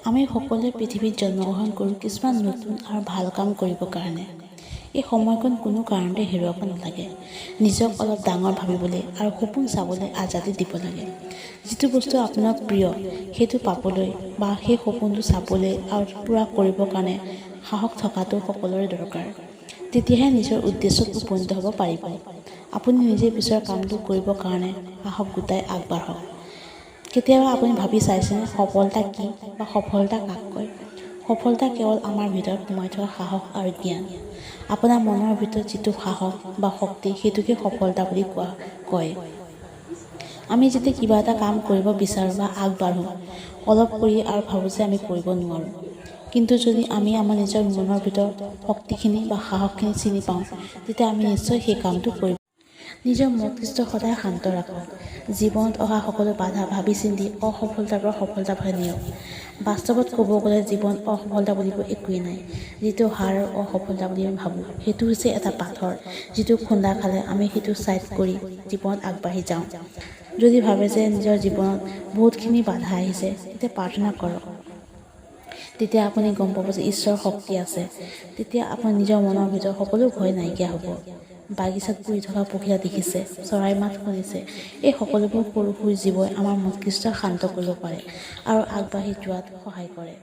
আমি সকলোৱে পৃথিৱীত জন্মগ্ৰহণ কৰোঁ কিছুমান নতুন আৰু ভাল কাম কৰিবৰ কাৰণে। এই সময়কণ কোনো কাৰণতে হেৰুৱাব নালাগে। নিজক অলপ ডাঙৰ ভাবিবলৈ আৰু সপোন চাবলৈ আজাদি দিব লাগে। যিটো বস্তু আপোনাৰ প্ৰিয় সেইটো পাবলৈ বা সেই সপোনটো চাবলৈ আৰু পূৰা কৰিবৰ কাৰণে সাহস থকাটো সকলোৰে দৰকাৰ। তেতিয়াহে নিজৰ উদ্দেশ্যত উপনীত হ'ব পাৰিব। আপুনি নিজে বিচৰা কামটো কৰিবৰ কাৰণে সাহস গোটাই আগবাঢ়ক। কেতিয়াবা আপুনি ভাবি চাইছেনে সফলতা কি বা সফলতা কাক কয়? সফলতা কেৱল আমাৰ ভিতৰত সোমাই থকা সাহস আৰু জ্ঞান। আপোনাৰ মনৰ ভিতৰত যিটো সাহস বা শক্তি সেইটোকে সফলতা বুলি কয়। আমি যেতিয়া কিবা এটা কাম কৰিব বিচাৰোঁ বা আগবাঢ়োঁ অলপ কৰি আৰু ভাবোঁ যে আমি কৰিব নোৱাৰোঁ। কিন্তু যদি আমি আমাৰ নিজৰ মনৰ ভিতৰত শক্তিখিনি বা সাহসখিনি চিনি পাওঁ তেতিয়া আমি নিশ্চয় সেই কামটো কৰিম। নিজৰ মস্তিষ্ক সদায় শান্ত ৰাখক। জীৱনত অহা সকলো বাধা ভাবি চিন্তি অসফলতাৰ পৰা সফলতা ফালে নিয়ক। বাস্তৱত ক'ব গ'লে জীৱন অসফলতা বুলিব একোৱেই নাই। যিটো হাৰ আৰু অসফলতা বুলি আমি ভাবোঁ সেইটো হৈছে এটা পাথৰ, যিটো খুন্দা খালে আমি সেইটো ছাইড কৰি জীৱনত আগবাঢ়ি যাওঁ। যদি ভাবে যে নিজৰ জীৱনত বহুতখিনি বাধা আহিছে তেতিয়া প্ৰাৰ্থনা কৰক। তেতিয়া আপুনি গম পাব যে ঈশ্বৰৰ শক্তি আছে। তেতিয়া আপুনি নিজৰ মনৰ ভিতৰত সকলো ভয় নাইকিয়া হ'ব। বাগিচাত পৰি থকা পখিলা দেখিছে, চৰাই মাত শুনিছে। এই সকলোবোৰ সৰু সৰু জীৱই আমাৰ মস্তিষ্ক শান্ত কৰিব পাৰে আৰু আগবাঢ়ি যোৱাত সহায় কৰে।